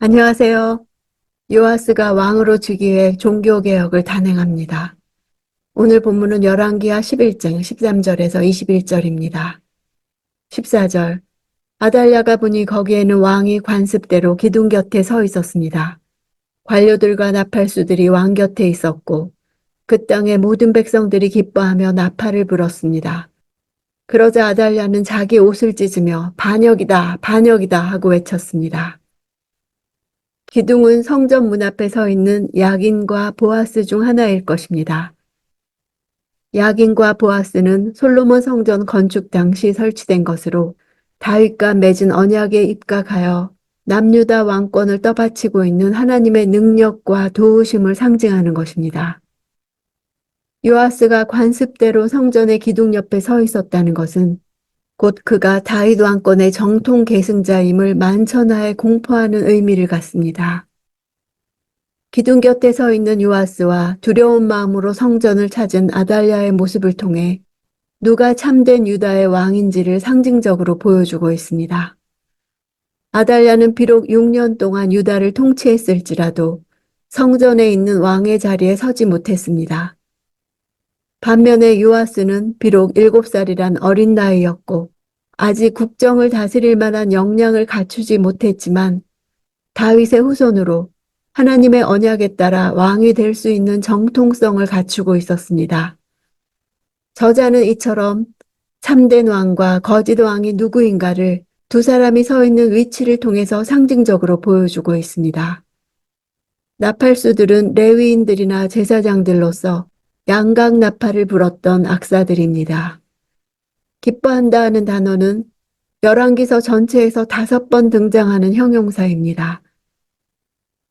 안녕하세요. 요아스가 왕으로 즉위해 종교개혁을 단행합니다. 오늘 본문은 열왕기하 11장 13절에서 21절입니다. 14절. 아달랴가 보니 거기에는 왕이 관습대로 기둥 곁에 서 있었습니다. 관료들과 나팔수들이 왕 곁에 있었고 그 땅의 모든 백성들이 기뻐하며 나팔을 불었습니다. 그러자 아달랴는 자기 옷을 찢으며 반역이다, 반역이다 하고 외쳤습니다. 기둥은 성전 문 앞에 서 있는 야긴과 보아스 중 하나일 것입니다. 야긴과 보아스는 솔로몬 성전 건축 당시 설치된 것으로 다윗과 맺은 언약에 입각하여 남유다 왕권을 떠받치고 있는 하나님의 능력과 도우심을 상징하는 것입니다. 요아스가 관습대로 성전의 기둥 옆에 서 있었다는 것은 곧 그가 다윗 왕권의 정통 계승자임을 만천하에 공포하는 의미를 갖습니다. 기둥 곁에 서 있는 요아스와 두려운 마음으로 성전을 찾은 아달랴의 모습을 통해 누가 참된 유다의 왕인지를 상징적으로 보여주고 있습니다. 아달랴는 비록 6년 동안 유다를 통치했을지라도 성전에 있는 왕의 자리에 서지 못했습니다. 반면에 요아스는 비록 7살이란 어린 나이였고 아직 국정을 다스릴 만한 역량을 갖추지 못했지만 다윗의 후손으로 하나님의 언약에 따라 왕이 될 수 있는 정통성을 갖추고 있었습니다. 저자는 이처럼 참된 왕과 거짓 왕이 누구인가를 두 사람이 서 있는 위치를 통해서 상징적으로 보여주고 있습니다. 나팔수들은 레위인들이나 제사장들로서 양각 나팔을 불었던 악사들입니다. 기뻐한다 하는 단어는 열왕기서 전체에서 5번 등장하는 형용사입니다.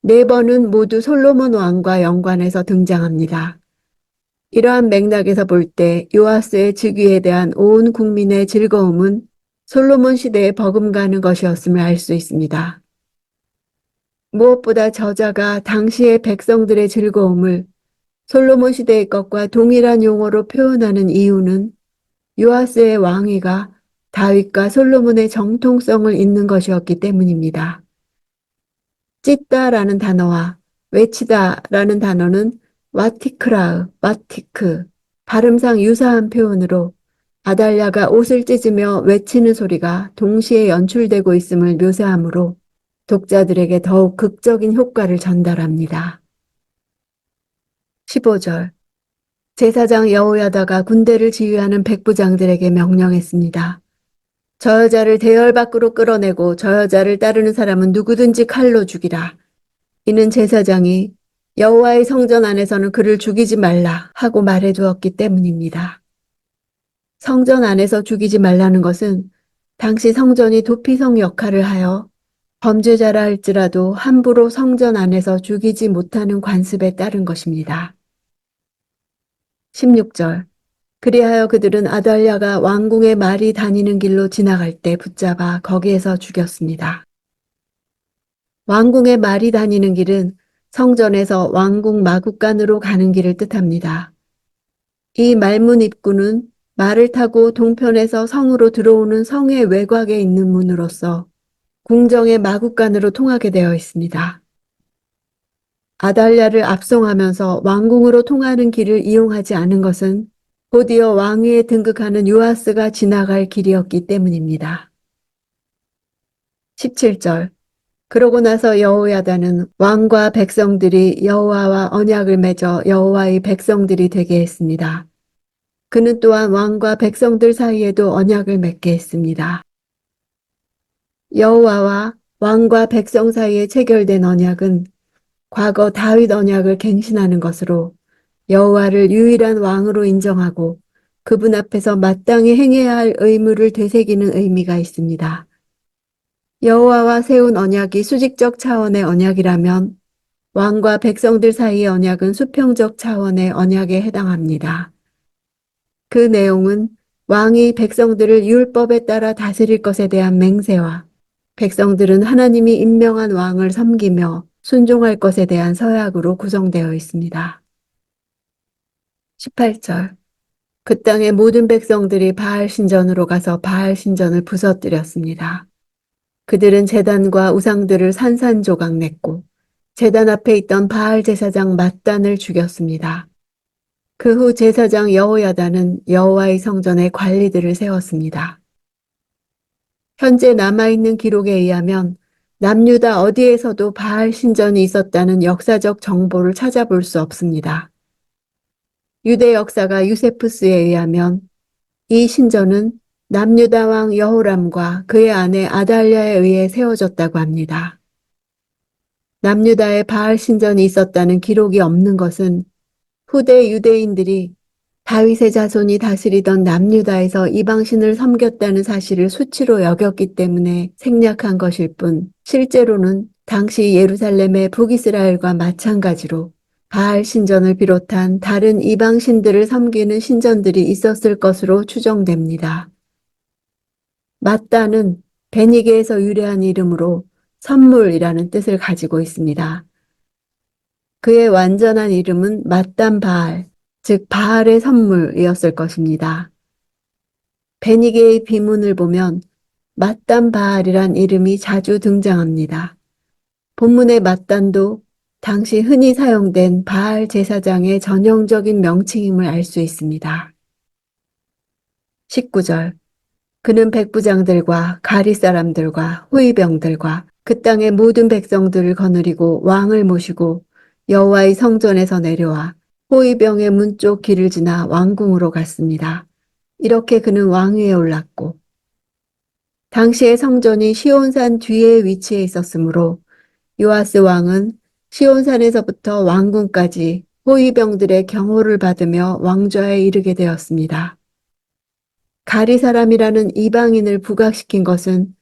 4번은 모두 솔로몬 왕과 연관해서 등장합니다. 이러한 맥락에서 볼 때 요아스의 즉위에 대한 온 국민의 즐거움은 솔로몬 시대에 버금가는 것이었음을 알 수 있습니다. 무엇보다 저자가 당시의 백성들의 즐거움을 솔로몬 시대의 것과 동일한 용어로 표현하는 이유는 요아스의 왕위가 다윗과 솔로몬의 정통성을 잇는 것이었기 때문입니다. 찢다라는 단어와 외치다라는 단어는 와티크라흐, 와티크, 발음상 유사한 표현으로 아달랴가 옷을 찢으며 외치는 소리가 동시에 연출되고 있음을 묘사하므로 독자들에게 더욱 극적인 효과를 전달합니다. 15절. 제사장 여호야다가 군대를 지휘하는 백부장들에게 명령했습니다. 저 여자를 대열 밖으로 끌어내고 저 여자를 따르는 사람은 누구든지 칼로 죽이라. 이는 제사장이 여호와의 성전 안에서는 그를 죽이지 말라 하고 말해두었기 때문입니다. 성전 안에서 죽이지 말라는 것은 당시 성전이 도피성 역할을 하여 범죄자라 할지라도 함부로 성전 안에서 죽이지 못하는 관습에 따른 것입니다. 16절. 그리하여 그들은 아달랴가 왕궁의 말이 다니는 길로 지나갈 때 붙잡아 거기에서 죽였습니다. 왕궁의 말이 다니는 길은 성전에서 왕궁 마구간으로 가는 길을 뜻합니다. 이 말문 입구는 말을 타고 동편에서 성으로 들어오는 성의 외곽에 있는 문으로서 궁정의 마구간으로 통하게 되어 있습니다. 아달랴를 압송하면서 왕궁으로 통하는 길을 이용하지 않은 것은 곧이어 왕위에 등극하는 요아스가 지나갈 길이었기 때문입니다. 17절. 그러고 나서 여호야다는 왕과 백성들이 여호와와 언약을 맺어 여호와의 백성들이 되게 했습니다. 그는 또한 왕과 백성들 사이에도 언약을 맺게 했습니다. 여호와와 왕과 백성 사이에 체결된 언약은 과거 다윗 언약을 갱신하는 것으로 여호와를 유일한 왕으로 인정하고 그분 앞에서 마땅히 행해야 할 의무를 되새기는 의미가 있습니다. 여호와와 세운 언약이 수직적 차원의 언약이라면 왕과 백성들 사이의 언약은 수평적 차원의 언약에 해당합니다. 그 내용은 왕이 백성들을 율법에 따라 다스릴 것에 대한 맹세와 백성들은 하나님이 임명한 왕을 섬기며 순종할 것에 대한 서약으로 구성되어 있습니다. 18절. 그 땅의 모든 백성들이 바알 신전으로 가서 바알 신전을 부서뜨렸습니다. 그들은 제단과 우상들을 산산조각 냈고 제단 앞에 있던 바알 제사장 맏단을 죽였습니다. 그 후 제사장 여호야다는 여호와의 성전에 관리들을 세웠습니다. 현재 남아있는 기록에 의하면 남유다 어디에서도 바알 신전이 있었다는 역사적 정보를 찾아볼 수 없습니다. 유대 역사가 유세푸스에 의하면 이 신전은 남유다 왕 여호람과 그의 아내 아달랴에 의해 세워졌다고 합니다. 남유다에 바알 신전이 있었다는 기록이 없는 것은 후대 유대인들이 다윗의 자손이 다스리던 남유다에서 이방신을 섬겼다는 사실을 수치로 여겼기 때문에 생략한 것일 뿐, 실제로는 당시 예루살렘의 북이스라엘과 마찬가지로 바알 신전을 비롯한 다른 이방신들을 섬기는 신전들이 있었을 것으로 추정됩니다. 맏단은 베니게에서 유래한 이름으로 선물이라는 뜻을 가지고 있습니다. 그의 완전한 이름은 맏단 바알, 즉 바알의 선물이었을 것입니다. 베니게의 비문을 보면 맏단 바알이란 이름이 자주 등장합니다. 본문의 맏단도 당시 흔히 사용된 바알 제사장의 전형적인 명칭임을 알 수 있습니다. 19절 그는 백부장들과 가리 사람들과 호위병들과 그 땅의 모든 백성들을 거느리고 왕을 모시고 여호와의 성전에서 내려와 호위병의 문 쪽 길을 지나 왕궁으로 갔습니다. 이렇게 그는 왕위에 올랐고 당시의 성전이 시온산 뒤에 위치해 있었으므로 요아스 왕은 시온산에서부터 왕궁까지 호위병들의 경호를 받으며 왕좌에 이르게 되었습니다. 가리 사람이라는 이방인을 부각시킨 것은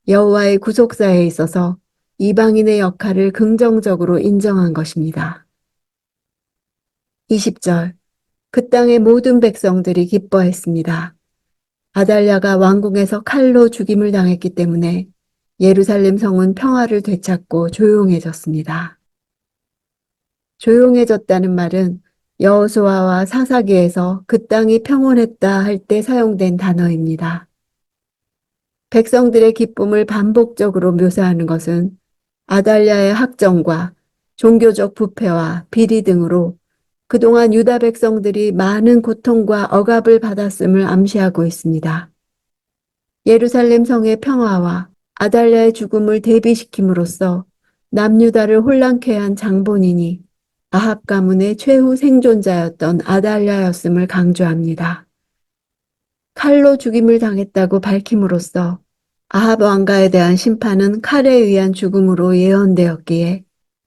여호와의 구속사에 있어서 이방인의 역할을 긍정적으로 인정한 것입니다. 20절 그 땅의 모든 백성들이 기뻐했습니다. 아달랴가 왕궁에서 칼로 죽임을 당했기 때문에 예루살렘 성은 평화를 되찾고 조용해졌습니다. 조용해졌다는 말은 여호수아와 사사기에서 그 땅이 평온했다 할 때 사용된 단어입니다. 백성들의 기쁨을 반복적으로 묘사하는 것은 아달랴의 학정과 종교적 부패와 비리 등으로 그동안 유다 백성들이 많은 고통과 억압을 받았음을 암시하고 있습니다. 예루살렘 성의 평화와 아달랴의 죽음을 대비시킴으로써 남유다를 혼란케 한 장본인이 아합 가문의 최후 생존자였던 아달랴였음을 강조합니다. 칼로 죽임을 당했다고 밝힘으로써 아합 왕가에 대한 심판은 칼에 의한 죽음으로 예언되었기에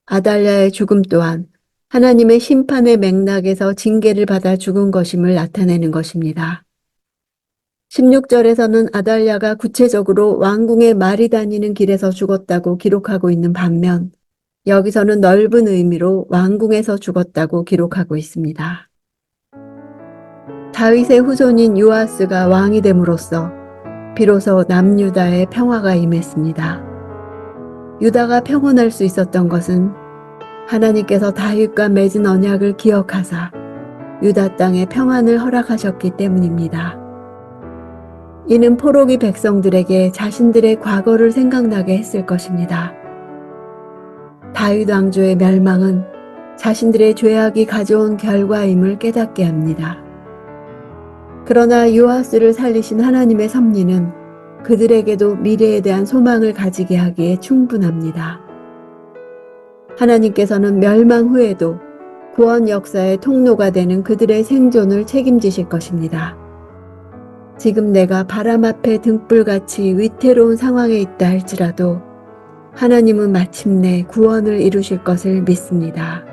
아달랴의 죽음 또한 하나님의 심판의 맥락에서 징계를 받아 죽은 것임을 나타내는 것입니다. 16절에서는 아달랴가 구체적으로 왕궁의 말이 다니는 길에서 죽었다고 기록하고 있는 반면 여기서는 넓은 의미로 왕궁에서 죽었다고 기록하고 있습니다. 다윗의 후손인 요아스가 왕이 됨으로써 비로소 남유다에 평화가 임했습니다. 유다가 평온할 수 있었던 것은 하나님께서 다윗과 맺은 언약을 기억하사 유다 땅에 평안을 허락하셨기 때문입니다. 이는 포로기 백성들에게 자신들의 과거를 생각나게 했을 것입니다. 다윗 왕조의 멸망은 자신들의 죄악이 가져온 결과임을 깨닫게 합니다. 그러나 요아스를 살리신 하나님의 섭리는 그들에게도 미래에 대한 소망을 가지게 하기에 충분합니다. 하나님께서는 멸망 후에도 구원 역사의 통로가 되는 그들의 생존을 책임지실 것입니다. 지금 내가 바람 앞에 등불같이 위태로운 상황에 있다 할지라도 하나님은 마침내 구원을 이루실 것을 믿습니다.